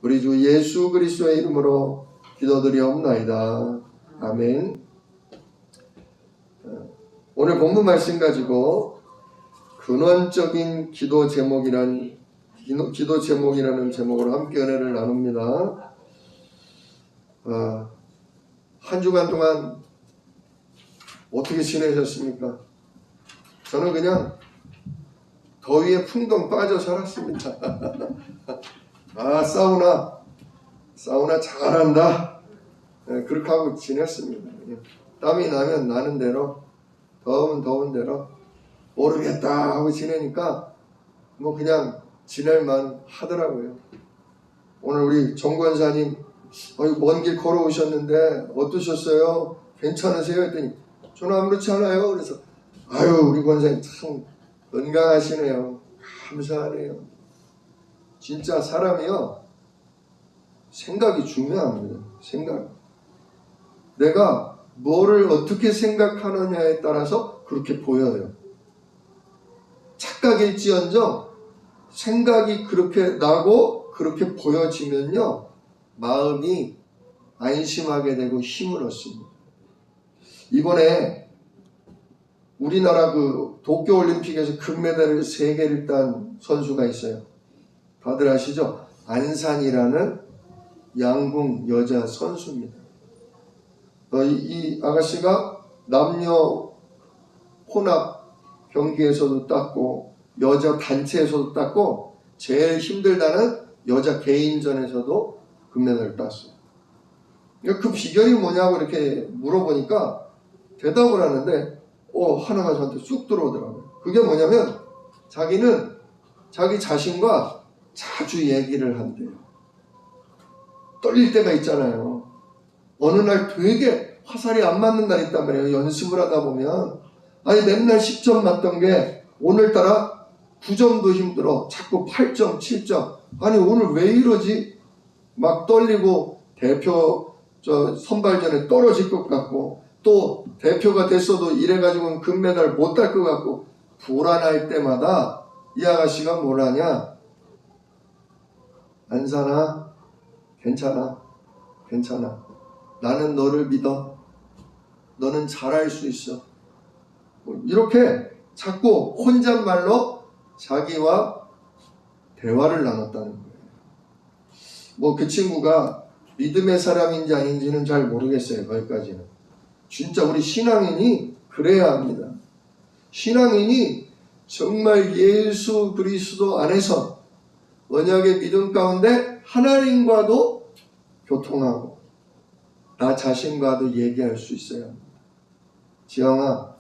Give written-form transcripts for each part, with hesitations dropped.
우리 주 예수 그리스도의 이름으로 기도드리옵나이다. 아멘. 오늘 본문 말씀 가지고 근원적인 기도 제목이라는 제목으로 함께 은혜를 나눕니다. 한 주간 동안 어떻게 지내셨습니까? 저는 그냥 더위에 풍덩 빠져 살았습니다. 사우나 잘한다. 그렇게 하고 지냈습니다. 땀이 나면 나는 대로, 더우면 더운 대로, 모르겠다 하고 지내니까 뭐 그냥 지낼만 하더라고요. 오늘 우리 정 권사님 먼 길 걸어오셨는데 어떠셨어요? 괜찮으세요? 했더니 저는 아무렇지 않아요. 그래서 우리 권사님 참 건강하시네요. 감사하네요. 진짜 사람이요, 생각이 중요합니다. 생각. 내가 뭐를 어떻게 생각하느냐에 따라서 그렇게 보여요. 착각일지언정 생각이 그렇게 나고 그렇게 보여지면요, 마음이 안심하게 되고 힘을 얻습니다. 이번에 우리나라 도쿄올림픽에서 금메달을 3개를 딴 선수가 있어요. 다들 아시죠? 안산이라는 양궁 여자 선수입니다. 이 아가씨가 남녀 혼합 경기에서도 땄고 여자 단체에서도 땄고 제일 힘들다는 여자 개인전에서도 금메달을 땄어요. 그 비결이 뭐냐고 이렇게 물어보니까 대답을 하는데 하나가 저한테 쑥 들어오더라고요. 그게 뭐냐면 자기는 자기 자신과 자주 얘기를 한대요. 떨릴 때가 있잖아요. 어느 날 되게 화살이 안 맞는 날이 있단 말이에요. 연습을 하다 보면 맨날 10점 맞던 게 오늘따라 9점도 힘들어. 자꾸 8점, 7점. 오늘 왜 이러지? 막 떨리고 대표 선발전에 떨어질 것 같고 또 대표가 됐어도 이래가지고는 금메달 못 딸 것 같고 불안할 때마다 이 아가씨가 뭘 하냐? 안산아, 괜찮아. 나는 너를 믿어. 너는 잘할 수 있어. 이렇게 자꾸 혼잣말로 자기와 대화를 나눴다는 거예요. 그 친구가 믿음의 사람인지 아닌지는 잘 모르겠어요. 거기까지는. 진짜 우리 신앙인이 그래야 합니다. 신앙인이 정말 예수 그리스도 안에서 언약의 믿음 가운데 하나님과도 교통하고 나 자신과도 얘기할 수 있어야 합니다. 지영아,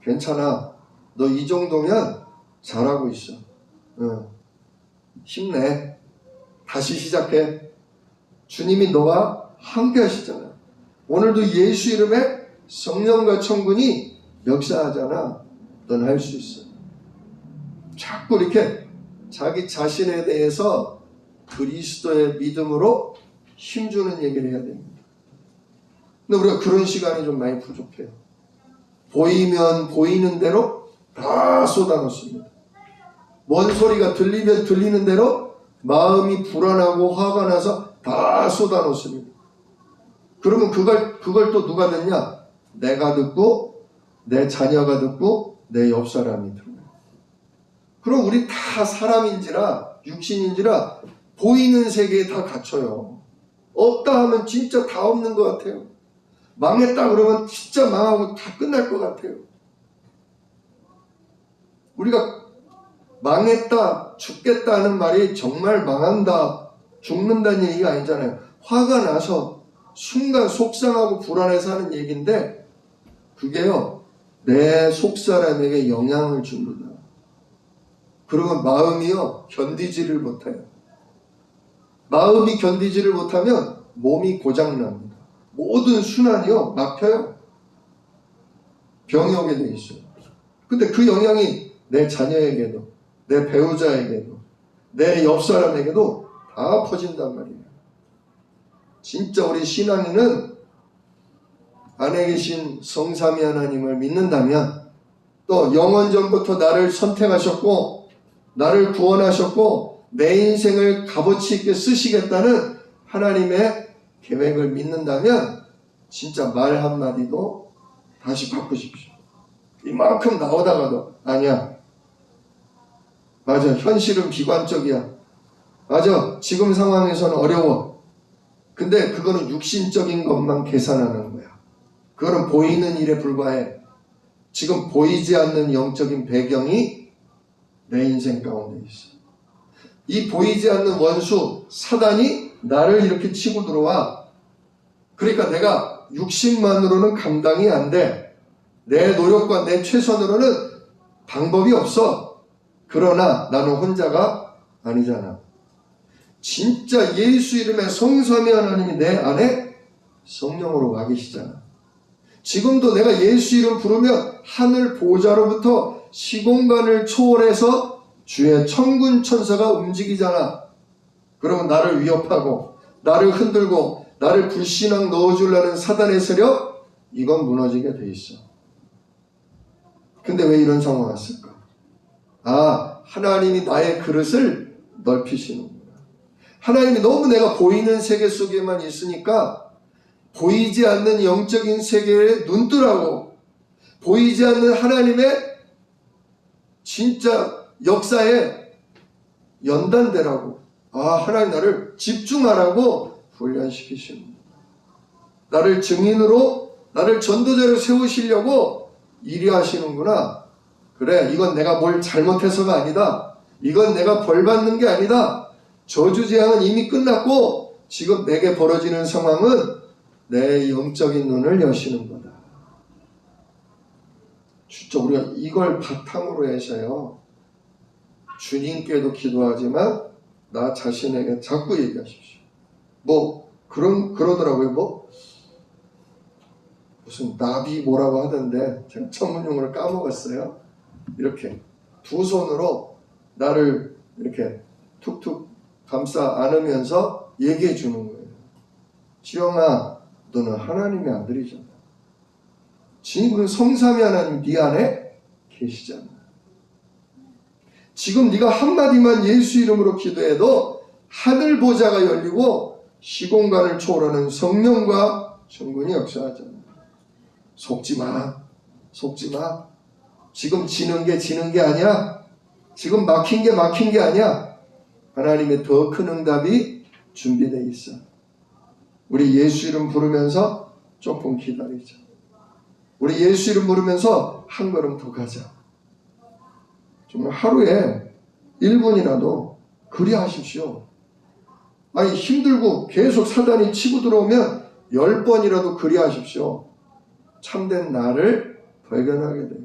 괜찮아. 너 이 정도면 잘하고 있어. 힘내. 다시 시작해. 주님이 너와 함께 하시잖아. 오늘도 예수 이름에 성령과 천군이 역사하잖아. 넌 할 수 있어. 자꾸 이렇게 자기 자신에 대해서 그리스도의 믿음으로 힘주는 얘기를 해야 됩니다. 근데 우리가 그런 시간이 좀 많이 부족해요. 보이면 보이는 대로 다 쏟아놓습니다. 뭔 소리가 들리면 들리는 대로 마음이 불안하고 화가 나서 다 쏟아놓습니다. 그러면 그걸 또 누가 듣냐? 내가 듣고 내 자녀가 듣고 내 옆 사람이 들어요. 그럼 우리 다 사람인지라 육신인지라 보이는 세계에 다 갇혀요. 없다 하면 진짜 다 없는 것 같아요. 망했다 그러면 진짜 망하고 다 끝날 것 같아요. 우리가 망했다, 죽겠다 하는 말이 정말 망한다, 죽는다는 얘기가 아니잖아요. 화가 나서 순간 속상하고 불안해서 하는 얘기인데 그게요, 내 속사람에게 영향을 줍니다. 그러면 마음이요, 견디지를 못해요. 마음이 견디지를 못하면 몸이 고장납니다. 모든 순환이요, 막혀요. 병이 오게 돼 있어요. 근데 그 영향이 내 자녀에게도, 내 배우자에게도, 내 옆 사람에게도 다 퍼진단 말이에요. 진짜 우리 신앙인은 안에 계신 성삼위 하나님을 믿는다면, 또 영원전부터 나를 선택하셨고 나를 구원하셨고 내 인생을 값어치 있게 쓰시겠다는 하나님의 계획을 믿는다면 진짜 말 한마디도 다시 바꾸십시오. 이만큼 나오다가도 아니야. 맞아. 현실은 비관적이야. 맞아. 지금 상황에서는 어려워. 근데 그거는 육신적인 것만 계산하는 거야. 그거는 보이는 일에 불과해. 지금 보이지 않는 영적인 배경이 내 인생 가운데 있어. 이 보이지 않는 원수 사단이 나를 이렇게 치고 들어와. 그러니까 내가 육신만으로는 감당이 안 돼. 내 노력과 내 최선으로는 방법이 없어. 그러나 나는 혼자가 아니잖아. 진짜 예수 이름의 성삼위 하나님이 내 안에 성령으로 와 계시잖아. 지금도 내가 예수 이름 부르면 하늘 보좌로부터 시공간을 초월해서 주의 천군 천사가 움직이잖아. 그러면 나를 위협하고 나를 흔들고 나를 불신앙 넣어주려는 사단의 세력, 이건 무너지게 돼 있어. 근데 왜 이런 상황이 왔을까? 아, 하나님이 나의 그릇을 넓히시는구나. 하나님이 너무 내가 보이는 세계 속에만 있으니까 보이지 않는 영적인 세계에 눈뜨라고, 보이지 않는 하나님의 진짜 역사에 연단되라고, 하나님 나를 집중하라고 훈련시키시는 거예요. 나를 증인으로, 나를 전도자로 세우시려고 일이 하시는구나. 그래, 이건 내가 뭘 잘못해서가 아니다. 이건 내가 벌 받는 게 아니다. 저주재앙은 이미 끝났고 지금 내게 벌어지는 상황은 내 영적인 눈을 여시는 거다. 진짜 우리가 이걸 바탕으로 해서요, 주님께도 기도하지만 나 자신에게 자꾸 얘기하십시오. 그러더라고요. 무슨 나비 뭐라고 하던데 제가 전문용어를 까먹었어요. 이렇게 두 손으로 나를 이렇게 툭툭 감싸 안으면서 얘기해 주는 거예요. 지영아, 너는 하나님의 아들이잖아. 지금 성삼위 하나님 네 안에 계시잖아. 지금 네가 한마디만 예수 이름으로 기도해도 하늘 보좌가 열리고 시공간을 초월하는 성령과 천군이 역사하잖아. 속지 마. 지금 지는 게 아니야. 지금 막힌 게 아니야. 하나님의 더 큰 응답이 준비되어 있어. 우리 예수 이름 부르면서 조금 기다리자. 우리 예수 이름 부르면서 한 걸음 더 가자. 정말 하루에 1분이라도 그리 하십시오. 아니, 힘들고 계속 사단이 치고 들어오면 10번이라도 그리 하십시오. 참된 나를 발견하게 돼요.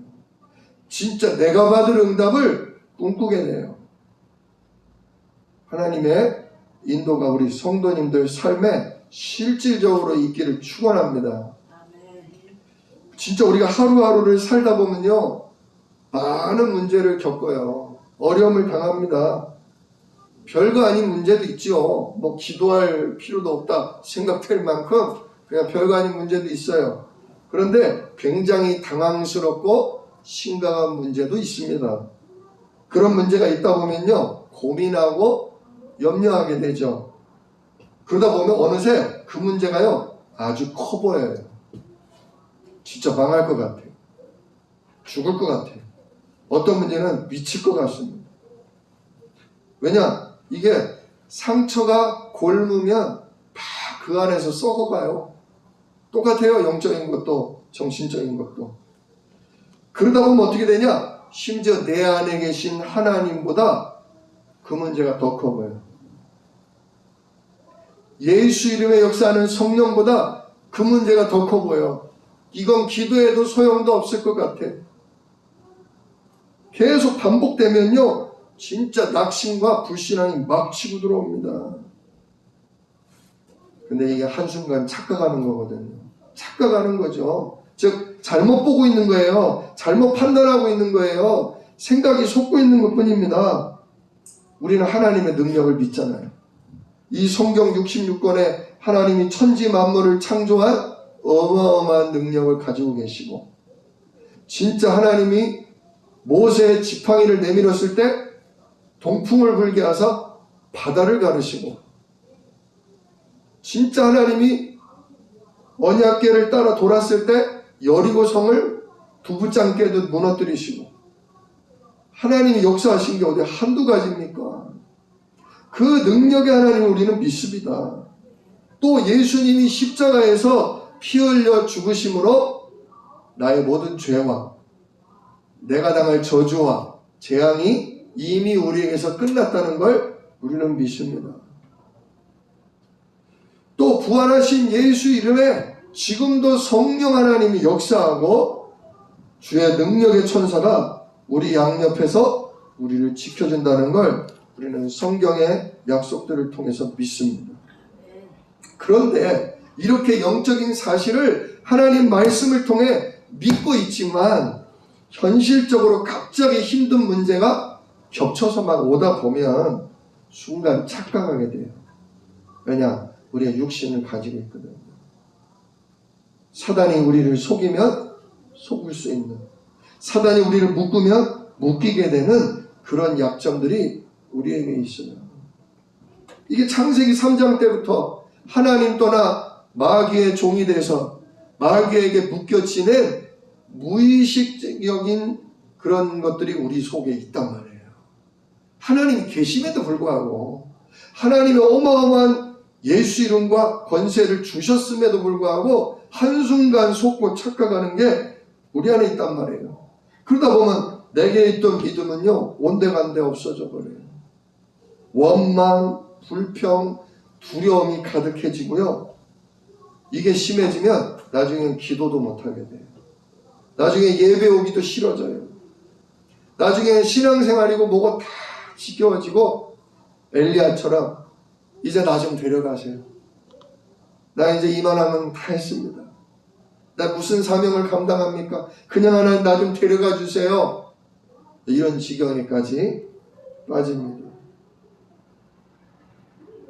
진짜 내가 받을 응답을 꿈꾸게 돼요. 하나님의 인도가 우리 성도님들 삶에 실질적으로 있기를 축원합니다. 진짜 우리가 하루하루를 살다 보면요, 많은 문제를 겪어요. 어려움을 당합니다. 별거 아닌 문제도 있죠. 기도할 필요도 없다 생각될 만큼 그냥 별거 아닌 문제도 있어요. 그런데 굉장히 당황스럽고 심각한 문제도 있습니다. 그런 문제가 있다 보면요, 고민하고 염려하게 되죠. 그러다 보면 어느새 그 문제가요, 아주 커 보여요. 진짜 망할 것 같아요. 죽을 것 같아요. 어떤 문제는 미칠 것 같습니다. 왜냐? 이게 상처가 곪으면 막 그 안에서 썩어가요. 똑같아요. 영적인 것도 정신적인 것도. 그러다 보면 어떻게 되냐? 심지어 내 안에 계신 하나님보다 그 문제가 더 커 보여요. 예수 이름의 역사하는 성령보다 그 문제가 더 커 보여. 이건 기도해도 소용도 없을 것 같아. 계속 반복되면요, 진짜 낙심과 불신앙이 막 치고 들어옵니다. 근데 이게 한순간 착각하는 거거든요. 착각하는 거죠. 즉 잘못 보고 있는 거예요. 잘못 판단하고 있는 거예요. 생각이 속고 있는 것뿐입니다. 우리는 하나님의 능력을 믿잖아요. 이 성경 66권에 하나님이 천지 만물을 창조한 어마어마한 능력을 가지고 계시고, 진짜 하나님이 모세의 지팡이를 내밀었을 때 동풍을 불게 하사 바다를 가르시고, 진짜 하나님이 언약궤를 따라 돌았을 때 여리고 성을 두부짱 깨듯 무너뜨리시고, 하나님이 역사하신 게 어디 한두 가지입니까? 그 능력의 하나님을 우리는 믿습니다. 또 예수님이 십자가에서 피 흘려 죽으심으로 나의 모든 죄와 내가 당할 저주와 재앙이 이미 우리에게서 끝났다는 걸 우리는 믿습니다. 또 부활하신 예수 이름에 지금도 성령 하나님이 역사하고 주의 능력의 천사가 우리 양옆에서 우리를 지켜준다는 걸 우리는 성경의 약속들을 통해서 믿습니다. 그런데 이렇게 영적인 사실을 하나님 말씀을 통해 믿고 있지만 현실적으로 갑자기 힘든 문제가 겹쳐서 막 오다 보면 순간 착각하게 돼요. 왜냐? 우리의 육신을 가지고 있거든요. 사단이 우리를 속이면 속을 수 있는, 사단이 우리를 묶으면 묶이게 되는 그런 약점들이 우리에게 있어요. 이게 창세기 3장 때부터 하나님 떠나 마귀의 종이 돼서 마귀에게 묶여 지낸 무의식적인 그런 것들이 우리 속에 있단 말이에요. 하나님이 계심에도 불구하고, 하나님의 어마어마한 예수 이름과 권세를 주셨음에도 불구하고 한순간 속고 착각하는 게 우리 안에 있단 말이에요. 그러다 보면 내게 있던 믿음은요, 온데간데 없어져 버려요. 원망, 불평, 두려움이 가득해지고요. 이게 심해지면 나중엔 기도도 못하게 돼요. 나중에 예배 오기도 싫어져요. 나중에 신앙생활이고 뭐고 다 지겨워지고 엘리야처럼 이제 나 좀 데려가세요. 나 이제 이만하면 다 했습니다. 나 무슨 사명을 감당합니까? 그냥 하나님 나 좀 데려가 주세요. 이런 지경에까지 빠집니다.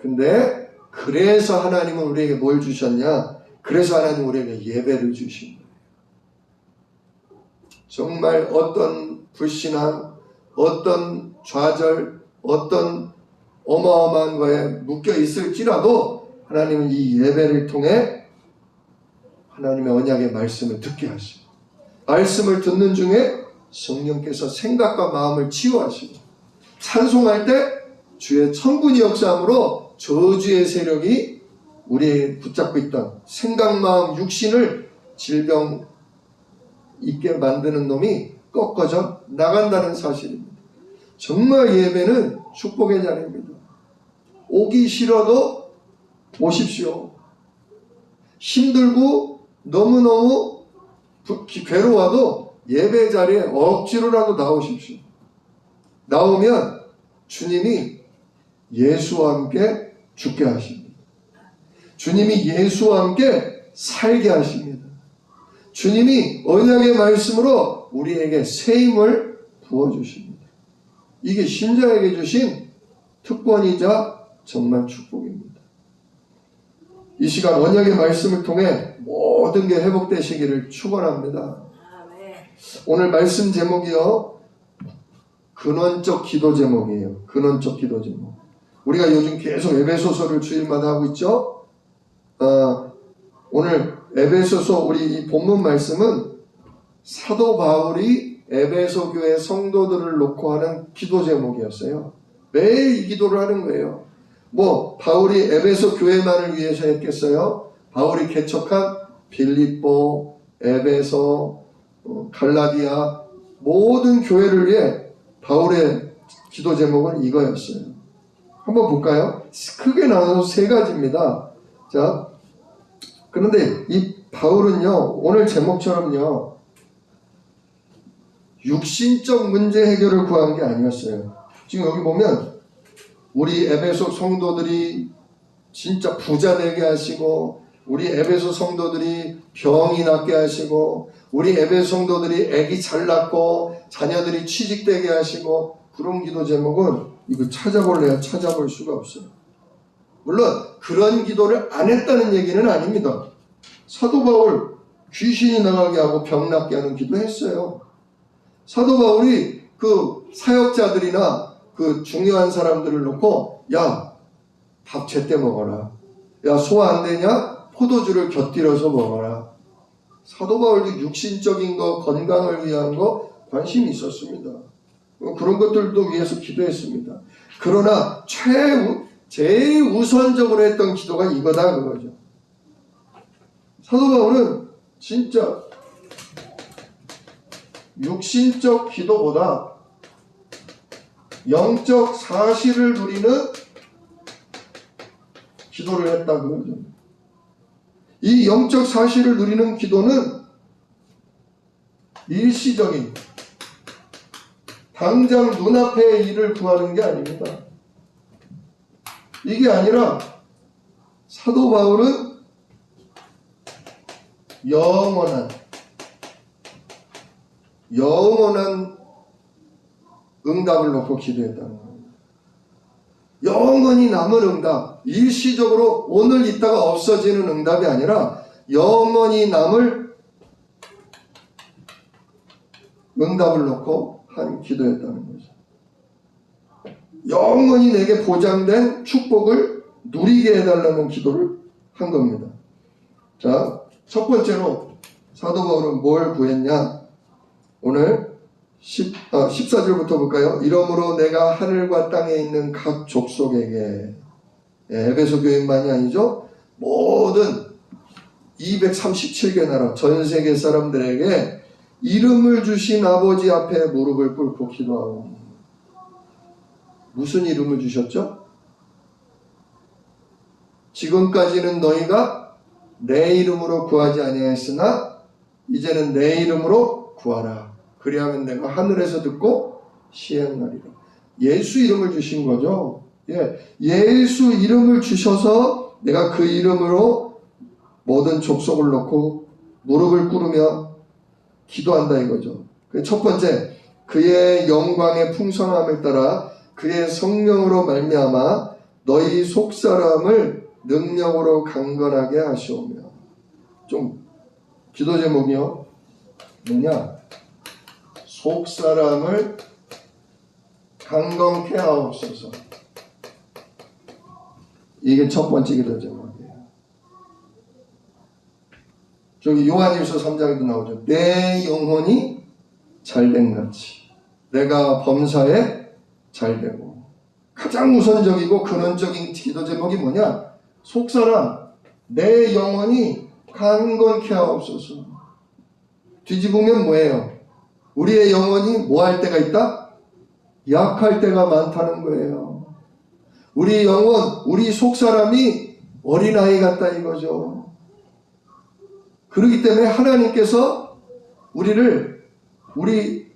근데 그래서 하나님은 우리에게 뭘 주셨냐? 그래서 하나님은 우리에게 예배를 주신 거예요. 정말 어떤 불신앙, 어떤 좌절, 어떤 어마어마한 거에 묶여 있을지라도 하나님은 이 예배를 통해 하나님의 언약의 말씀을 듣게 하시고, 말씀을 듣는 중에 성령께서 생각과 마음을 치유하시고, 찬송할 때 주의 천군이 역사함으로 저주의 세력이 우리에 붙잡고 있던 생각, 마음, 육신을 질병 있게 만드는 놈이 꺾어져 나간다는 사실입니다. 정말 예배는 축복의 자리입니다. 오기 싫어도 오십시오. 힘들고 너무너무 괴로워도 예배 자리에 억지로라도 나오십시오. 나오면 주님이 예수와 함께 죽게 하십니다. 주님이 예수와 함께 살게 하십니다. 주님이 언약의 말씀으로 우리에게 새 힘을 부어주십니다. 이게 신자에게 주신 특권이자 정말 축복입니다. 이 시간 언약의 말씀을 통해 모든 게 회복되시기를 축원합니다. 오늘 말씀 제목이요, 근원적 기도 제목이에요. 근원적 기도 제목. 우리가 요즘 계속 에베소서를 주일마다 하고 있죠. 오늘 에베소서 우리 이 본문 말씀은 사도 바울이 에베소 교회 성도들을 놓고 하는 기도 제목이었어요. 매일 이 기도를 하는 거예요. 뭐 바울이 에베소 교회만을 위해서 했겠어요? 바울이 개척한 빌립보, 에베소, 갈라디아 모든 교회를 위해 바울의 기도 제목은 이거였어요. 한번 볼까요? 크게 나눠서 세 가지입니다. 자, 그런데 이 바울은요, 오늘 제목처럼요, 육신적 문제 해결을 구한 게 아니었어요. 지금 여기 보면 우리 에베소 성도들이 진짜 부자 되게 하시고, 우리 에베소 성도들이 병이 낫게 하시고, 우리 에베소 성도들이 아기 잘 낳고 자녀들이 취직되게 하시고, 그런 기도 제목은 이거 찾아볼래야 찾아볼 수가 없어요. 물론 그런 기도를 안 했다는 얘기는 아닙니다. 사도 바울 귀신이 나가게 하고 병 낫게 하는 기도 했어요. 사도 바울이 그 사역자들이나 그 중요한 사람들을 놓고 야, 밥 제때 먹어라. 야, 소화 안 되냐? 포도주를 곁들여서 먹어라. 사도 바울도 육신적인 거, 건강을 위한 거 관심이 있었습니다. 그런 것들도 위해서 기도했습니다. 그러나 제일 우선적으로 했던 기도가 이거다 그거죠. 사도 바울은 진짜 육신적 기도보다 영적 사실을 누리는 기도를 했다 그거죠. 이 영적 사실을 누리는 기도는 일시적인 당장 눈앞의 일을 구하는 게 아닙니다. 이게 아니라 사도 바울은 영원한 응답을 놓고 기도했다는 겁니다. 영원히 남은 응답, 일시적으로 오늘 있다가 없어지는 응답이 아니라 영원히 남을 응답을 놓고 한 기도였다는 거죠. 영원히 내게 보장된 축복을 누리게 해달라는 기도를 한 겁니다. 자, 첫 번째로 사도 바울은 뭘 구했냐? 오늘 14절부터 볼까요? 이러므로 내가 하늘과 땅에 있는 각 족속에게, 에베소 교인만이 아니죠, 모든 237개 나라 전 세계 사람들에게 이름을 주신 아버지 앞에 무릎을 꿇고 기도하고. 무슨 이름을 주셨죠? 지금까지는 너희가 내 이름으로 구하지 아니하였으나 이제는 내 이름으로 구하라. 그리하면 내가 하늘에서 듣고 시행하리라. 예수 이름을 주신 거죠. 예수 이름을 주셔서 내가 그 이름으로 모든 족속을 놓고 무릎을 꿇으며 기도한다 이거죠. 첫 번째, 그의 영광의 풍성함을 따라 그의 성령으로 말미암아 너희 속사람을 능력으로 강건하게 하시오며. 좀 기도 제목이요, 뭐냐? 속사람을 강건케 하옵소서. 이게 첫 번째 기도 제목이에요. 저기 요한일서 3장에도 나오죠. 내 영혼이 잘된 같이 내가 범사에 잘되고. 가장 우선적이고 근원적인 기도 제목이 뭐냐? 속사람 내 영혼이 강건케 하옵소서. 뒤집으면 뭐예요? 우리의 영혼이 뭐 할 때가 있다? 약할 때가 많다는 거예요. 우리 영혼, 우리 속사람이 어린아이 같다 이거죠. 그렇기 때문에 하나님께서 우리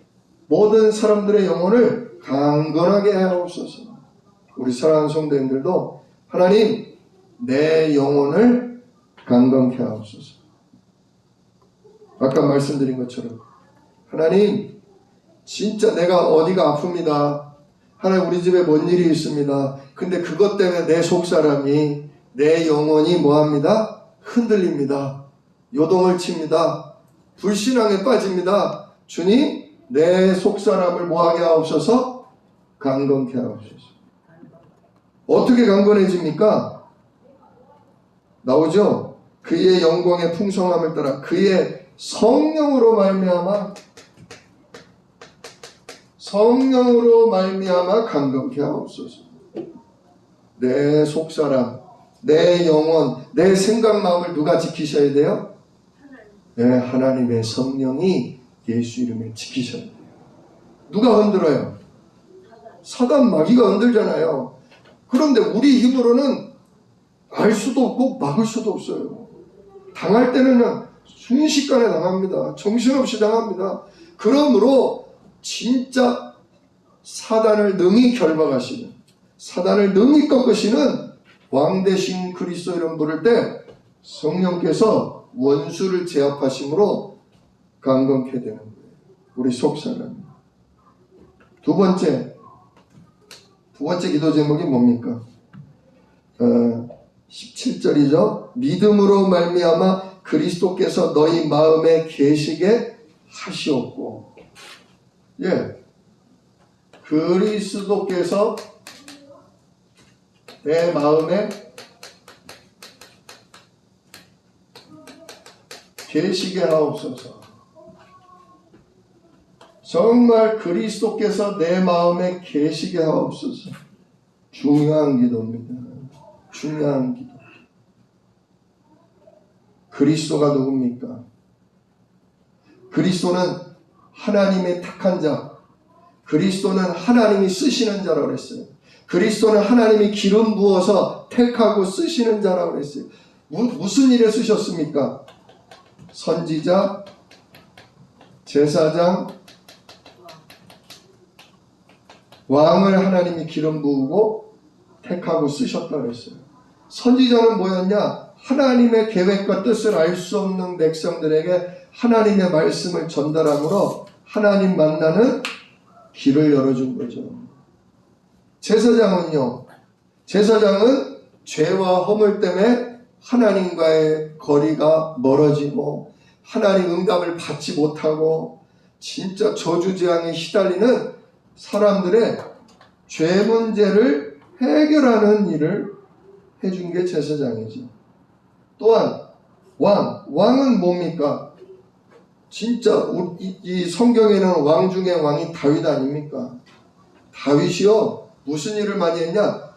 모든 사람들의 영혼을 강건하게 하옵소서. 우리 사랑하는 성도님들도 하나님 내 영혼을 강건케 하옵소서. 아까 말씀드린 것처럼 하나님 진짜 내가 어디가 아픕니다. 하나님 우리 집에 뭔 일이 있습니다. 근데 그것 때문에 내 속사람이 내 영혼이 뭐합니다? 흔들립니다. 요동을 칩니다. 불신앙에 빠집니다. 주님 내 속사람을 뭐하게 하옵소서? 강건케 하옵소서. 어떻게 강건해집니까? 나오죠? 그의 영광의 풍성함을 따라 그의 성령으로 말미암아 강건케 하옵소서. 내 속사람, 내 영혼, 내 생각 마음을 누가 지키셔야 돼요? 하나님의 성령이 예수 이름에 지키셔야 돼요. 누가 흔들어요? 사단 마귀가 흔들잖아요. 그런데 우리 힘으로는 알 수도 없고 막을 수도 없어요. 당할 때는 그냥 순식간에 당합니다. 정신없이 당합니다. 그러므로 진짜 사단을 능히 결박하시는, 사단을 능히 꺾으시는 왕 대신 그리스도 이름 부를 때 성령께서 원수를 제압하심으로 강건케 되는 거예요. 우리 속사람. 두 번째 기도 제목이 뭡니까? 17절이죠. 믿음으로 말미암아 그리스도께서 너희 마음에 계시게 하시옵고. 그리스도께서 내 마음에 계시게 하옵소서. 정말 그리스도께서 내 마음에 계시게 하옵소서. 중요한 기도입니다. 중요한 기도. 그리스도가 누굽니까? 그리스도는 하나님의 택한 자, 그리스도는 하나님이 쓰시는 자라고 그랬어요. 그리스도는 하나님이 기름 부어서 택하고 쓰시는 자라고 그랬어요. 무슨 일에 쓰셨습니까? 선지자, 제사장, 왕을 하나님이 기름 부으고 택하고 쓰셨다고 그랬어요. 선지자는 뭐였냐? 하나님의 계획과 뜻을 알 수 없는 백성들에게 하나님의 말씀을 전달함으로 하나님 만나는 길을 열어준 거죠. 제사장은요, 제사장은 죄와 허물 때문에 하나님과의 거리가 멀어지고 하나님 응답을 받지 못하고 진짜 저주재앙에 시달리는 사람들의 죄 문제를 해결하는 일을 해준 게 제사장이죠. 또한 왕은 뭡니까? 진짜 이 성경에는 왕 중에 왕이 다윗 아닙니까? 다윗이요 무슨 일을 많이 했냐?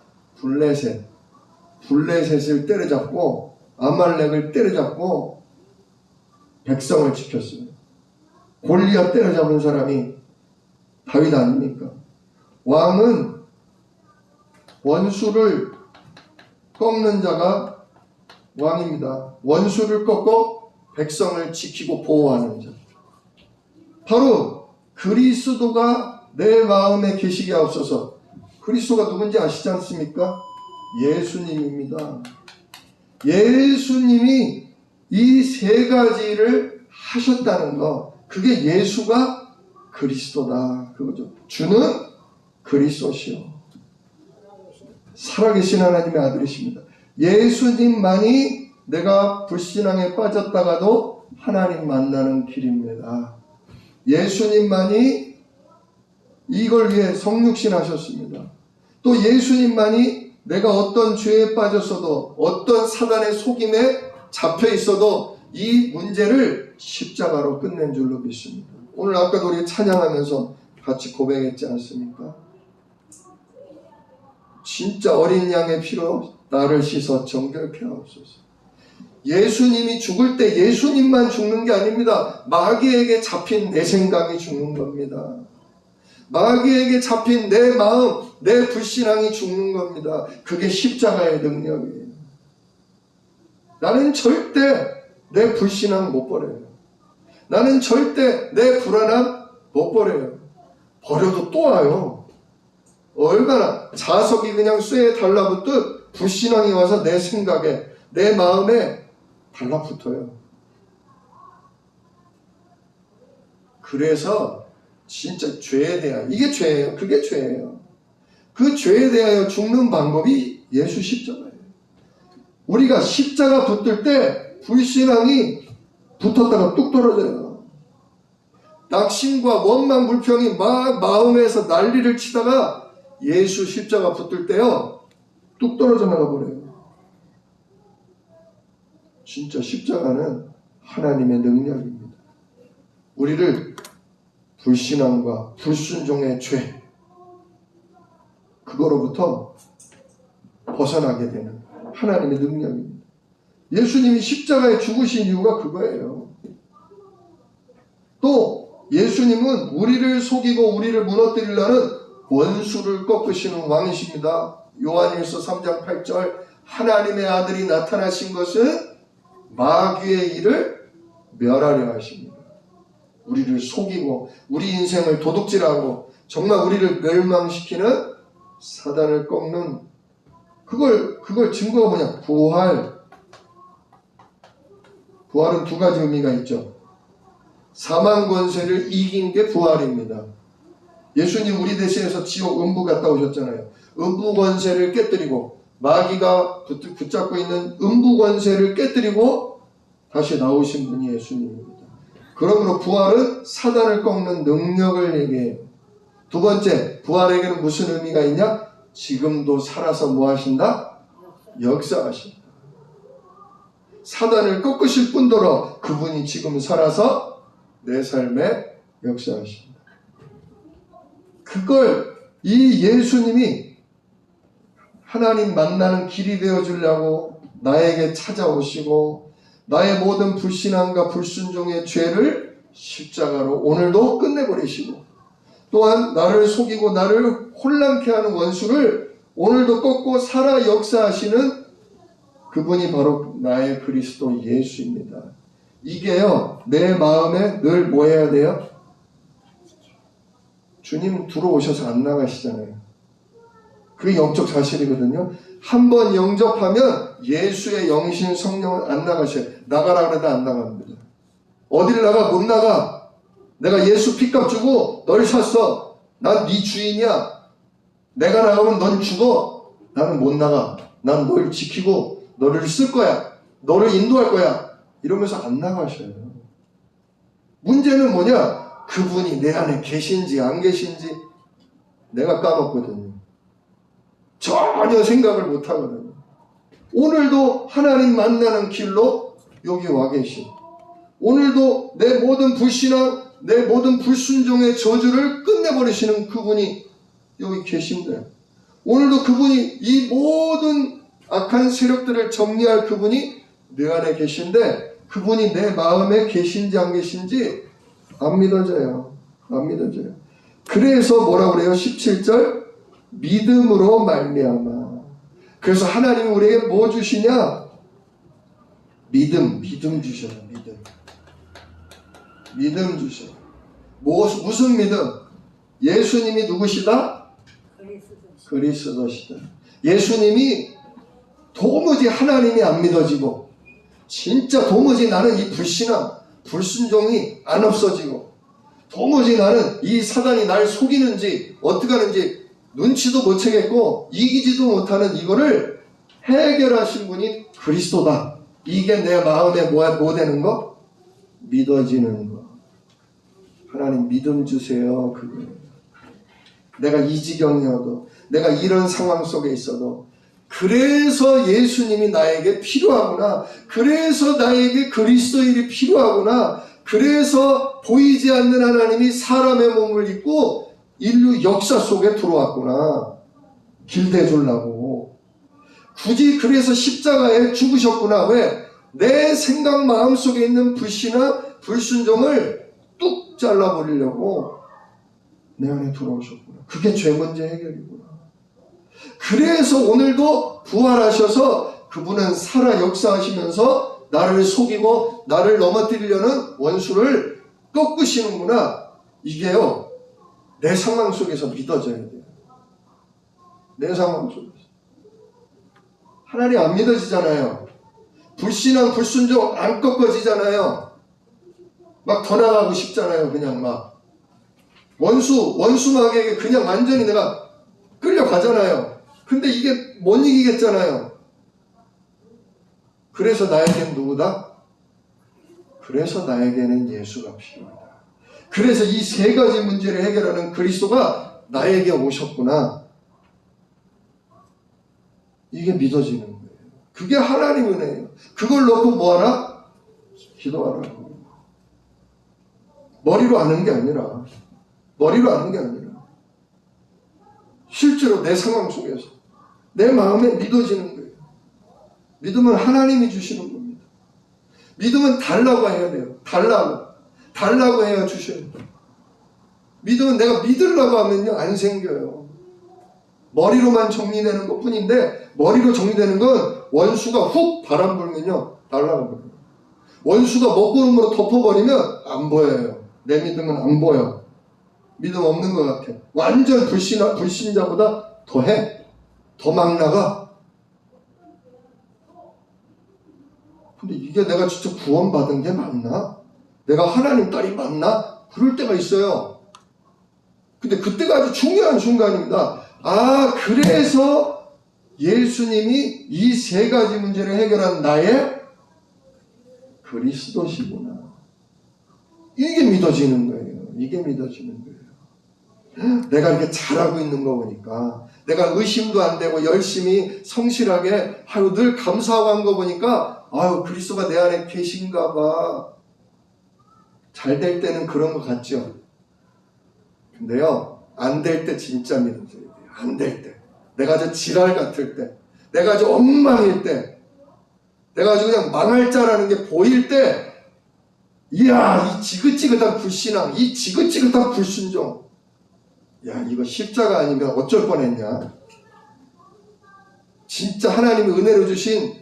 블레셋을 때려잡고 아말렉을 때려잡고 백성을 지켰어요. 골리앗 때려잡은 사람이 다윗 아닙니까? 왕은 원수를 꺾는 자가 왕입니다. 원수를 꺾고 백성을 지키고 보호하는 자. 바로 그리스도가 내 마음에 계시게 하옵소서. 그리스도가 누군지 아시지 않습니까? 예수님입니다. 예수님이 이 세 가지를 하셨다는 거, 그게 예수가 그리스도다 그거죠. 주는 그리스도시요 살아계신 하나님의 아들이십니다. 예수님만이 내가 불신앙에 빠졌다가도 하나님 만나는 길입니다. 예수님만이 이걸 위해 성육신 하셨습니다. 또 예수님만이 내가 어떤 죄에 빠졌어도 어떤 사단의 속임에 잡혀 있어도 이 문제를 십자가로 끝낸 줄로 믿습니다. 오늘 아까도 우리 찬양하면서 같이 고백했지 않습니까? 진짜 어린 양의 피로 나를 씻어 정결케 하옵소서. 예수님이 죽을 때 예수님만 죽는 게 아닙니다. 마귀에게 잡힌 내 생각이 죽는 겁니다. 마귀에게 잡힌 내 마음, 내 불신앙이 죽는 겁니다. 그게 십자가의 능력이에요. 나는 절대 내 불신앙 못 버려요. 나는 절대 내 불안함 못 버려요. 버려도 또 와요. 얼마나 자석이 그냥 쇠에 달라붙듯 불신앙이 와서 내 생각에, 내 마음에 달라붙어요. 그래서 진짜 죄에 대하여, 이게 죄예요. 그게 죄예요. 그 죄에 대하여 죽는 방법이 예수 십자가예요. 우리가 십자가 붙들 때 불신앙이 붙었다가 뚝 떨어져요. 낙심과 원망 불평이 막 마음에서 난리를 치다가 예수 십자가 붙들 때요 뚝 떨어져 나가 버려요. 진짜 십자가는 하나님의 능력입니다. 우리를 불신앙과 불순종의 죄, 그거로부터 벗어나게 되는 하나님의 능력입니다. 예수님이 십자가에 죽으신 이유가 그거예요. 또 예수님은 우리를 속이고 우리를 무너뜨리려는 원수를 꺾으시는 왕이십니다. 요한일서 3장 8절 하나님의 아들이 나타나신 것은 마귀의 일을 멸하려 하십니다. 우리를 속이고 우리 인생을 도둑질하고 정말 우리를 멸망시키는 사단을 꺾는 그걸 증거가 뭐냐? 부활은 두 가지 의미가 있죠. 사망 권세를 이긴 게 부활입니다. 예수님 우리 대신해서 지옥 음부 갔다 오셨잖아요. 음부 권세를 깨뜨리고 마귀가 붙잡고 있는 음부 권세를 깨뜨리고 다시 나오신 분이 예수님입니다. 그러므로 부활은 사단을 꺾는 능력을 얘기해요. 두 번째, 부활에게는 무슨 의미가 있냐? 지금도 살아서 뭐 하신다? 역사하신다. 사단을 꺾으실 뿐더러 그분이 지금 살아서 내 삶에 역사하신다. 그걸 이 예수님이 하나님 만나는 길이 되어주려고 나에게 찾아오시고 나의 모든 불신앙과 불순종의 죄를 십자가로 오늘도 끝내버리시고 또한 나를 속이고 나를 혼란케 하는 원수를 오늘도 꺾고 살아 역사하시는 그분이 바로 나의 그리스도 예수입니다. 이게요, 내 마음에 늘 뭐 해야 돼요? 주님 들어오셔서 안 나가시잖아요. 그게 영적 사실이거든요. 한번 영접하면 예수의 영신 성령은 안 나가셔요. 나가라 그래도 안 나갑니다. 어디를 나가? 못 나가. 내가 예수 핏값 주고 널 샀어. 난 네 주인이야. 내가 나가면 넌 죽어. 나는 못 나가. 난 널 지키고 너를 쓸 거야. 너를 인도할 거야. 이러면서 안 나가셔요. 문제는 뭐냐? 그분이 내 안에 계신지 안 계신지 내가 까먹거든요. 전혀 생각을 못 하거든요. 오늘도 하나님 만나는 길로 여기 와 계신, 오늘도 내 모든 불신앙, 내 모든 불순종의 저주를 끝내버리시는 그분이 여기 계신데, 오늘도 그분이 이 모든 악한 세력들을 정리할 그분이 내 안에 계신데, 그분이 내 마음에 계신지 안 계신지 안 믿어져요. 안 믿어져요. 그래서 뭐라고 그래요? 17절, 믿음으로 말미암아. 그래서 하나님이 우리에게 뭐 주시냐? 믿음 주셔요. 믿음 주셔요. 무슨 믿음? 예수님이 누구시다? 그리스도시다. 예수님이 도무지 하나님이 안 믿어지고 진짜 도무지 나는 이 불신앙, 불순종이 안 없어지고 도무지 나는 이 사단이 날 속이는지 어떻게 하는지 눈치도 못 채겠고 이기지도 못하는 이거를 해결하신 분이 그리스도다. 이게 내 마음에 뭐 되는 거? 믿어지는 거. 하나님 믿음 주세요. 그게. 내가 이 지경이어도 내가 이런 상황 속에 있어도 그래서 예수님이 나에게 필요하구나. 그래서 나에게 그리스도인이 필요하구나. 그래서 보이지 않는 하나님이 사람의 몸을 입고 인류 역사 속에 들어왔구나. 길대 주려고. 굳이 그래서 십자가에 죽으셨구나. 왜? 내 생각 마음속에 있는 불신앙, 불순종을 뚝 잘라버리려고 내 안에 들어오셨구나. 그게 죄 문제 해결이구나. 그래서 오늘도 부활하셔서 그분은 살아 역사하시면서 나를 속이고 나를 넘어뜨리려는 원수를 꺾으시는구나. 이게요, 내 상황 속에서 믿어져야 돼요. 내 상황 속에서. 하나님 안 믿어지잖아요. 불신앙, 불순종 안 꺾어지잖아요. 막 더 나가고 싶잖아요. 그냥 막 원수막에게 그냥 완전히 내가 끌려가잖아요. 근데 이게 못 이기겠잖아요. 그래서 나에겐 누구다? 그래서 나에게는 예수가 필요하다. 그래서 이 세 가지 문제를 해결하는 그리스도가 나에게 오셨구나. 이게 믿어지는 거예요. 그게 하나님 은혜예요. 그걸 놓고 뭐하라? 기도하라고. 머리로 아는 게 아니라 실제로 내 상황 속에서 내 마음에 믿어지는 거예요. 믿음은 하나님이 주시는 겁니다. 믿음은 달라고 해야 돼요. 달라고 해야 주셔야 돼요. 믿음은 내가 믿으려고 하면요 안 생겨요. 머리로만 정리되는 것 뿐인데, 머리로 정리되는 건 원수가 훅 바람 불면요 날아가 버려요. 원수가 먹구름으로 덮어버리면 안 보여요. 내 믿음은 안 보여. 믿음 없는 것 같아. 완전 불신자보다 더 막 나가. 근데 이게 내가 진짜 구원받은 게 맞나? 내가 하나님 딸이 맞나? 그럴 때가 있어요. 근데 그때가 아주 중요한 순간입니다. 아, 그래서 예수님이 이 세 가지 문제를 해결한 나의 그리스도시구나. 이게 믿어지는 거예요. 내가 이렇게 잘하고 있는 거 보니까, 내가 의심도 안 되고 열심히 성실하게 늘 감사하고 한 거 보니까 그리스도가 내 안에 계신가 봐. 잘 될 때는 그런 것 같죠. 근데요, 안 될 때 진짜 믿어줘야 돼요. 안 될 때, 내가 아주 지랄 같을 때, 내가 아주 엉망일 때, 내가 아주 그냥 망할 자라는 게 보일 때, 이야, 이 지긋지긋한 불신앙, 이 지긋지긋한 불순종, 야, 이거 십자가 아니면 어쩔 뻔했냐. 진짜 하나님의 은혜로 주신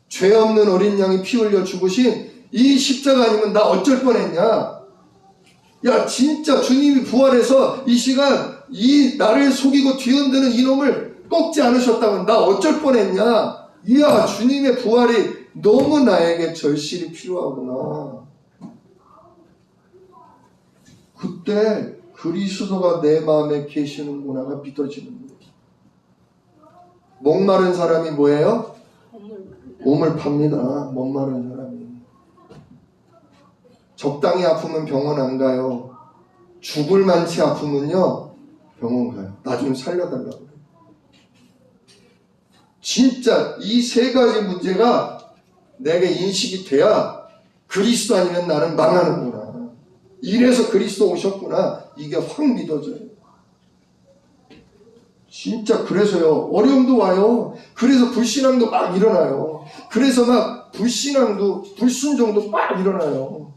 죄 없는 어린 양이 피 흘려 죽으신 이 십자가 아니면 나 어쩔 뻔했냐. 야, 진짜 주님이 부활해서 이 시간 이 나를 속이고 뒤흔드는 이놈을 꺾지 않으셨다면 나 어쩔 뻔했냐. 이야, 주님의 부활이 너무 나에게 절실히 필요하구나. 그때 그리스도가 내 마음에 계시는구나가 믿어지는 거예요. 목마른 사람이 뭐예요? 몸을 팝니다. 목마른 사람이. 적당히 아프면 병원 안 가요. 죽을 만치 아프면요 병원 가요. 나 좀 살려달라고 그래요. 진짜 이 세 가지 문제가 내게 인식이 돼야 그리스도 아니면 나는 망하는구나. 이래서 그리스도 오셨구나. 이게 확 믿어져요. 진짜 그래서요. 어려움도 와요. 그래서 불신앙도 막 일어나요. 그래서 막 불신앙도 불순종도 막 일어나요.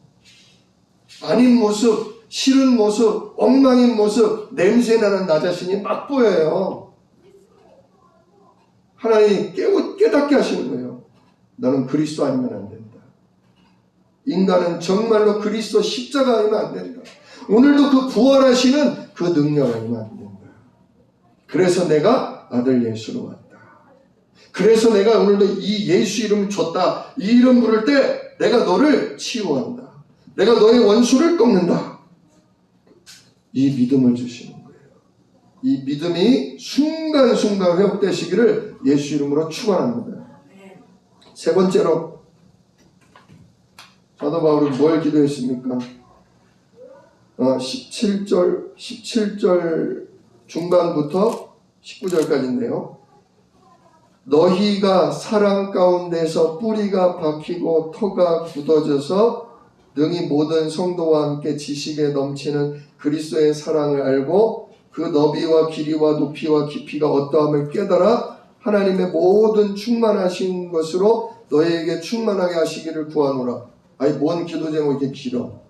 아닌 모습, 싫은 모습, 엉망인 모습, 냄새나는 나 자신이 막 보여요. 하나님이 깨닫게 하시는 거예요. 너는 그리스도 아니면 안 된다. 인간은 정말로 그리스도 십자가 아니면 안 된다. 오늘도 그 부활하시는 그 능력 아니면 안 된다. 그래서 내가 아들 예수로 왔다. 그래서 내가 오늘도 이 예수 이름 줬다. 이 이름 부를 때 내가 너를 치유한다. 내가 너의 원수를 꺾는다. 이 믿음을 주시는 거예요. 이 믿음이 순간순간 회복되시기를 예수 이름으로 축원합니다. 세 번째로 사도 바울은 뭘 기도했습니까? 17절 중간부터 19절까지인데요. 너희가 사랑 가운데서 뿌리가 박히고 터가 굳어져서 능히 모든 성도와 함께 지식에 넘치는 그리스도의 사랑을 알고 그 너비와 길이와 높이와 깊이가 어떠함을 깨달아 하나님의 모든 충만하신 것으로 너희에게 충만하게 하시기를 구하노라. 아니, 뭔 기도 제목이 이렇게 길어.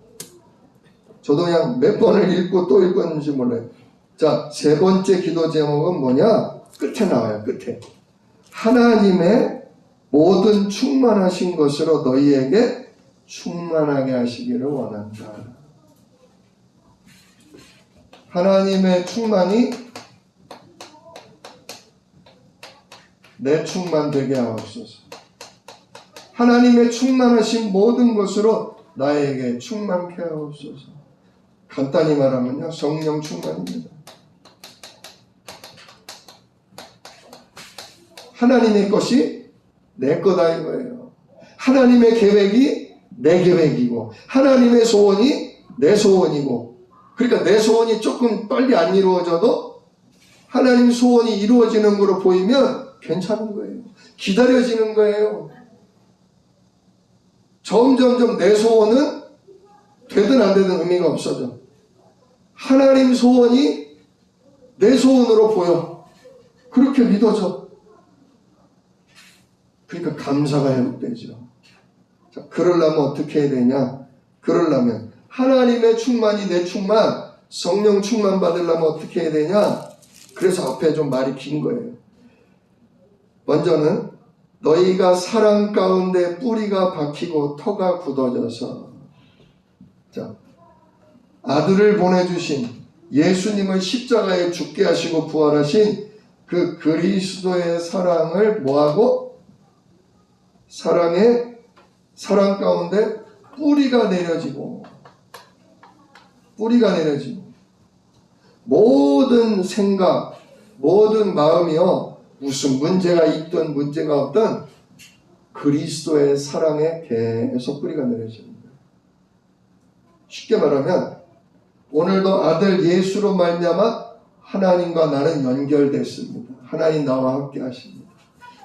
저도 그냥 몇 번을 읽고 또 읽었는지 몰라요. 자, 세 번째 기도 제목은 뭐냐? 끝에 나와요. 끝에. 하나님의 모든 충만하신 것으로 너희에게 충만하게 하시기를 원한다. 하나님의 충만이 내 충만 되게 하옵소서. 하나님의 충만하신 모든 것으로 나에게 충만케 하옵소서. 간단히 말하면요, 성령 충만입니다. 하나님의 것이 내 거다 이거예요. 하나님의 계획이 내 계획이고 하나님의 소원이 내 소원이고, 그러니까 내 소원이 조금 빨리 안 이루어져도 하나님 소원이 이루어지는 거로 보이면 괜찮은 거예요. 기다려지는 거예요. 점점점 내 소원은 되든 안 되든 의미가 없어져. 하나님 소원이 내 소원으로 보여. 그렇게 믿어져. 그러니까 감사가 회복되죠. 자, 그러려면 어떻게 해야 되냐? 그러려면 하나님의 충만이 내 충만, 성령 충만 받으려면 어떻게 해야 되냐? 그래서 앞에 좀 말이 긴 거예요. 먼저는 너희가 사랑 가운데 뿌리가 박히고 터가 굳어져서, 자, 아들을 보내주신 예수님을 십자가에 죽게 하시고 부활하신 그 그리스도의 사랑을 뭐하고? 사랑 가운데 뿌리가 내려지고 모든 생각, 모든 마음이요, 무슨 문제가 있든 문제가 없든 그리스도의 사랑에 계속 뿌리가 내려지는 거예요. 쉽게 말하면 오늘도 아들 예수로 말미암아 하나님과 나는 연결됐습니다. 하나님 나와 함께 하십니다.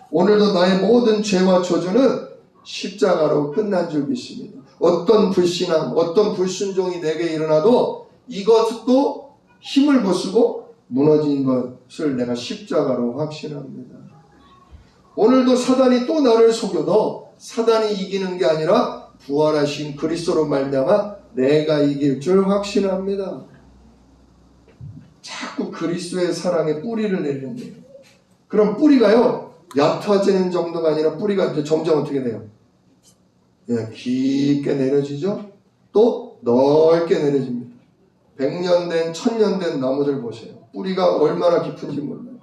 오늘도 나의 모든 죄와 저주는 십자가로 끝난 줄 믿습니다. 어떤 불신앙, 어떤 불순종이 내게 일어나도 이것도 힘을 못 쓰고 무너진 것을 내가 십자가로 확신합니다. 오늘도 사단이 또 나를 속여도 사단이 이기는 게 아니라 부활하신 그리스도로 말미암아 내가 이길 줄 확신합니다. 자꾸 그리스도의 사랑에 뿌리를 내리는 거예요. 그럼 뿌리가요 얕아지는 정도가 아니라 뿌리가 이제 점점 어떻게 돼요? 예, 깊게 내려지죠. 또 넓게 내려집니다. 100년 된 1000년 된 나무들 보세요. 뿌리가 얼마나 깊은지 몰라요.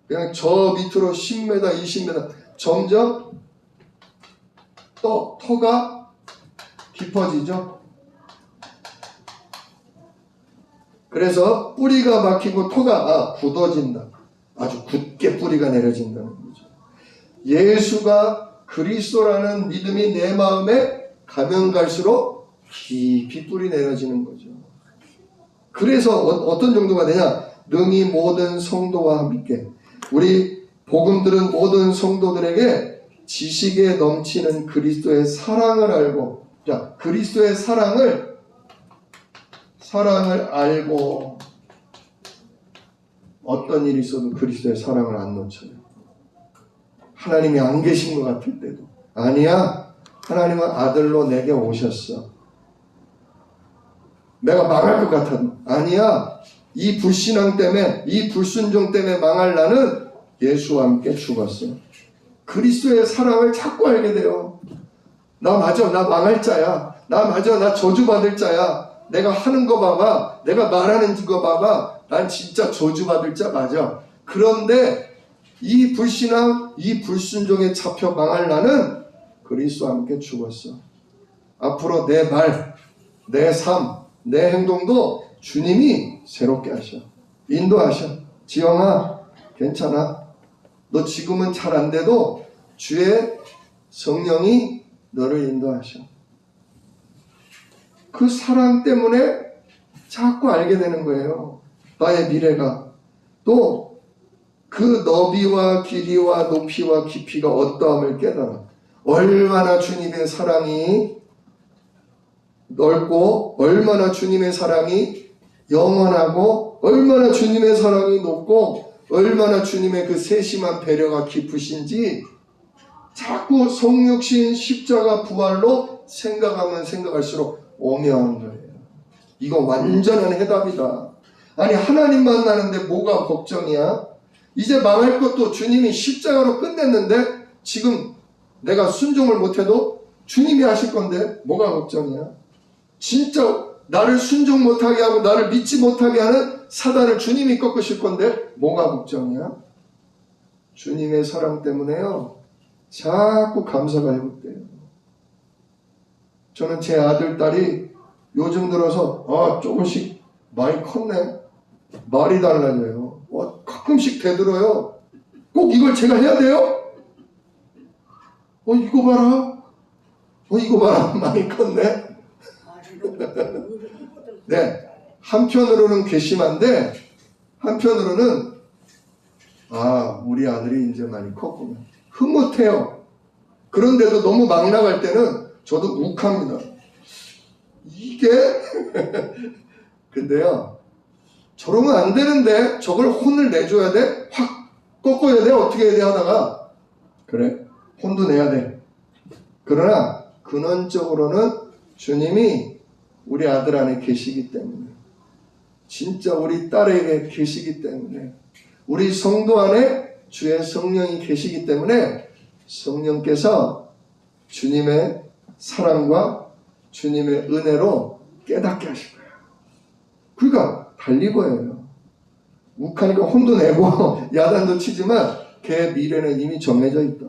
그냥 저 밑으로 10m 20m 점점 또 터가 깊어지죠. 그래서 뿌리가 막히고 터가 굳어진다. 아주 굳게 뿌리가 내려진다는 거죠. 예수가 그리스도라는 믿음이 내 마음에 가면 갈수록 깊이 뿌리 내려지는 거죠. 그래서 어떤 정도가 되냐? 능히 모든 성도와 함께 우리 복음 들은 모든 성도들에게 지식에 넘치는 그리스도의 사랑을 알고, 자, 그리스도의 사랑을 알고 어떤 일이 있어도 그리스도의 사랑을 안 놓쳐요. 하나님이 안 계신 것 같을 때도 아니야. 하나님은 아들로 내게 오셨어. 내가 망할 것 같아도 아니야. 이 불신앙 때문에, 이 불순종 때문에 망할 나는 예수와 함께 죽었어. 그리스도의 사랑을 자꾸 알게 돼요. 나 맞아, 나 망할 자야. 나 맞아, 나 저주받을 자야. 내가 하는 거 봐봐, 내가 말하는 거 봐봐, 난 진짜 저주받을 자 맞아. 그런데 이 불신앙, 이 불순종에 잡혀 망할 나는 그리스도와 함께 죽었어. 앞으로 내 말, 내 삶, 내 행동도 주님이 새롭게 하셔. 인도하셔. 지영아, 괜찮아. 너 지금은 잘 안 돼도 주의 성령이 너를 인도하셔. 그 사랑 때문에 자꾸 알게 되는 거예요. 나의 미래가. 또 그 너비와 길이와 높이와 깊이가 어떠함을 깨달아. 얼마나 주님의 사랑이 넓고 얼마나 주님의 사랑이 영원하고 얼마나 주님의 사랑이 높고 얼마나 주님의 그 세심한 배려가 깊으신지 자꾸 성육신 십자가 부활로 생각하면 생각할수록 오묘한 거예요. 이거 완전한 해답이다. 아니 하나님 만나는데 뭐가 걱정이야? 이제 망할 것도 주님이 십자가로 끝냈는데 지금 내가 순종을 못해도 주님이 하실 건데 뭐가 걱정이야? 진짜 나를 순종 못하게 하고 나를 믿지 못하게 하는 사단을 주님이 꺾으실 건데 뭐가 걱정이야? 주님의 사랑 때문에요. 자꾸 감사가 회복돼요. 저는 제 아들, 딸이 요즘 들어서 조금씩 많이 컸네. 말이 달라져요. 가끔씩 되들어요. 꼭 이걸 제가 해야 돼요? 이거 봐라. 이거 봐라. 많이 컸네. 네. 한편으로는 괘씸한데 한편으로는 우리 아들이 이제 많이 컸구나. 흐뭇해요. 그런데도 너무 막 나갈 때는 저도 욱합니다. 이게 근데요 저러면 안 되는데 저걸 혼을 내줘야 돼? 확 꺾어야 돼? 어떻게 해야 돼? 하다가 그래 혼도 내야 돼. 그러나 근원적으로는 주님이 우리 아들 안에 계시기 때문에 진짜 우리 딸에게 계시기 때문에 우리 성도 안에 주의 성령이 계시기 때문에 성령께서 주님의 사랑과 주님의 은혜로 깨닫게 하실 거예요. 그러니까 달리 보여요. 욱하니까 혼도 내고 야단도 치지만 걔 미래는 이미 정해져 있다.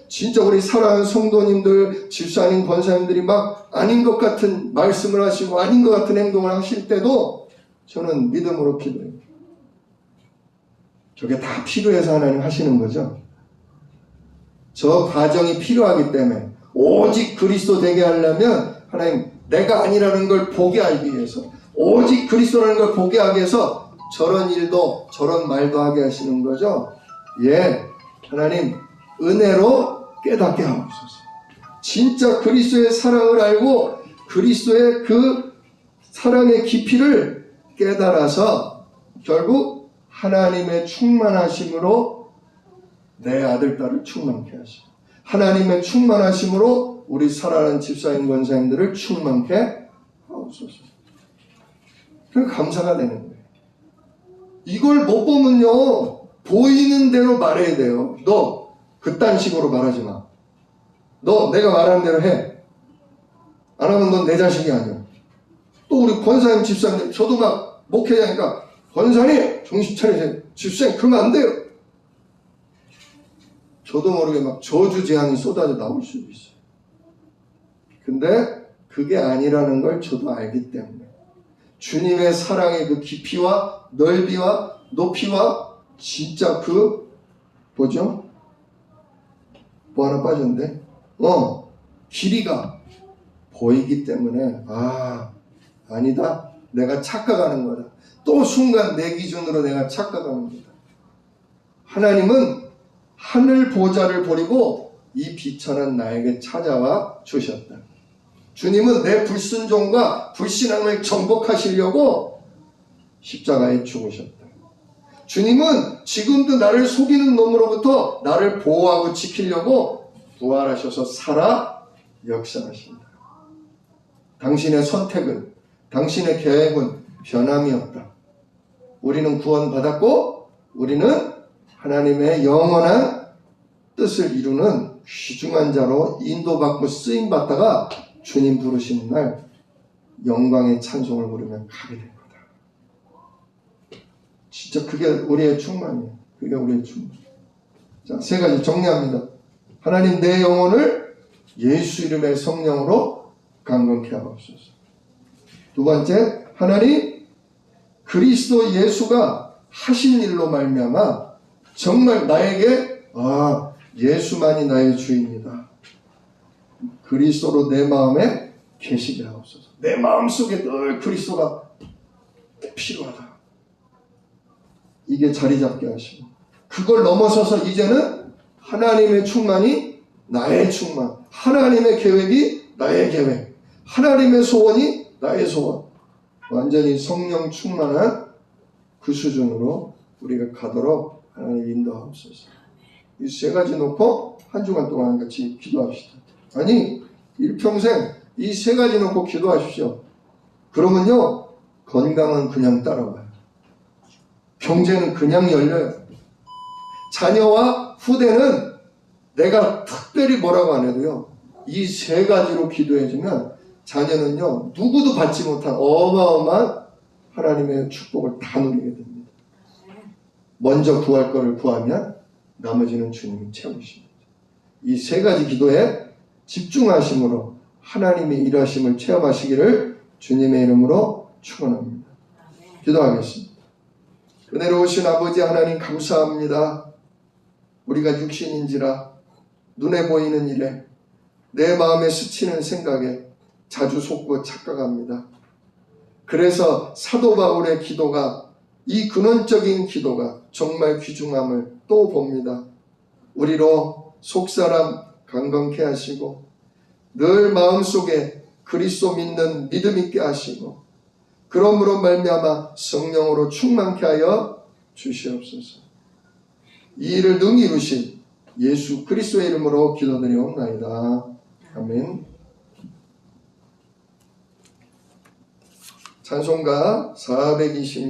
진짜 우리 사랑하는 성도님들, 집사님, 권사님들이 막 아닌 것 같은 말씀을 하시고 아닌 것 같은 행동을 하실 때도 저는 믿음으로 기도해요. 저게 다 필요해서 하나님 하시는 거죠. 저 과정이 필요하기 때문에 오직 그리스도 되게 하려면 하나님 내가 아니라는 걸 보게 알기 위해서 오직 그리스도라는 걸 보게 하기 위해서 저런 일도 저런 말도 하게 하시는 거죠. 예, 하나님 은혜로 깨닫게 하옵소서. 진짜 그리스도의 사랑을 알고 그리스도의 그 사랑의 깊이를 깨달아서 결국 하나님의 충만하심으로 내 아들, 딸을 충만케 하시고 하나님의 충만하심으로 우리 사랑하는 집사님, 권사님들을 충만케 하옵소서. 그 감사가 되는 거예요. 이걸 못 보면요, 보이는 대로 말해야 돼요. 너 그딴 식으로 말하지 마. 너 내가 말하는 대로 해. 안 하면 넌 내 자식이 아니야. 또 우리 권사님, 집사님, 저도 막 목회자니까 권사님 정신 차리세요. 집사님 그러면 안 돼요. 저도 모르게 막 저주제한이 쏟아져 나올 수도 있어요. 근데 그게 아니라는 걸 저도 알기 때문에 주님의 사랑의 그 깊이와 넓이와 높이와 진짜 그 뭐죠? 뭐 하나 빠졌는데 길이가 보이기 때문에 아니다, 내가 착각하는 거다. 또 순간 내 기준으로 내가 착각하는 거다. 하나님은 하늘 보좌를 버리고 이 비천한 나에게 찾아와 주셨다. 주님은 내 불순종과 불신앙을 정복하시려고 십자가에 죽으셨다. 주님은 지금도 나를 속이는 놈으로부터 나를 보호하고 지키려고 부활하셔서 살아 역사하신다. 당신의 선택은, 당신의 계획은 변함이 없다. 우리는 구원받았고 우리는 하나님의 영원한 뜻을 이루는 귀중한 자로 인도받고 쓰임받다가 주님 부르시는 날 영광의 찬송을 부르며 가게 될 거다. 진짜 그게 우리의 충만이에요. 그게 우리의 충만. 자, 세 가지 정리합니다. 하나님, 내 영혼을 예수 이름의 성령으로 강건케 하옵소서. 두 번째, 하나님, 그리스도 예수가 하신 일로 말미암아 정말 나에게 예수만이 나의 주입니다. 그리스도로 내 마음에 계시게 하옵소서. 내 마음속에 늘 그리스도가 필요하다. 이게 자리 잡게 하시고 그걸 넘어서서 이제는 하나님의 충만이 나의 충만, 하나님의 계획이 나의 계획, 하나님의 소원이 나의 소원, 완전히 성령 충만한 그 수준으로 우리가 가도록 하나님 인도하옵소서. 이 세 가지 놓고 한 주간 동안 같이 기도합시다. 아니, 일평생 이 세 가지 놓고 기도하십시오. 그러면요, 건강은 그냥 따라와요. 경제는 그냥 열려요. 자녀와 후대는 내가 특별히 뭐라고 안 해도요, 이 세 가지로 기도해주면 자녀는요, 누구도 받지 못한 어마어마한 하나님의 축복을 다 누리게 됩니다. 먼저 구할 거를 구하면 나머지는 주님이 채우십니다. 이 세 가지 기도에 집중하심으로 하나님의 일하심을 체험하시기를 주님의 이름으로 축원합니다. 기도하겠습니다. 은혜로우신 아버지 하나님, 감사합니다. 우리가 육신인지라 눈에 보이는 일에, 내 마음에 스치는 생각에 자주 속고 착각합니다. 그래서 사도 바울의 기도가, 이 근원적인 기도가 정말 귀중함을 또 봅니다. 우리로 속사람 강건케 하시고 늘 마음속에 그리스도 믿는 믿음 있게 하시고 그러므로 말미암아 성령으로 충만케 하여 주시옵소서. 이 일을 능히 이루신 예수 그리스도의 이름으로 기도드리옵나이다. 아멘. 찬송가 426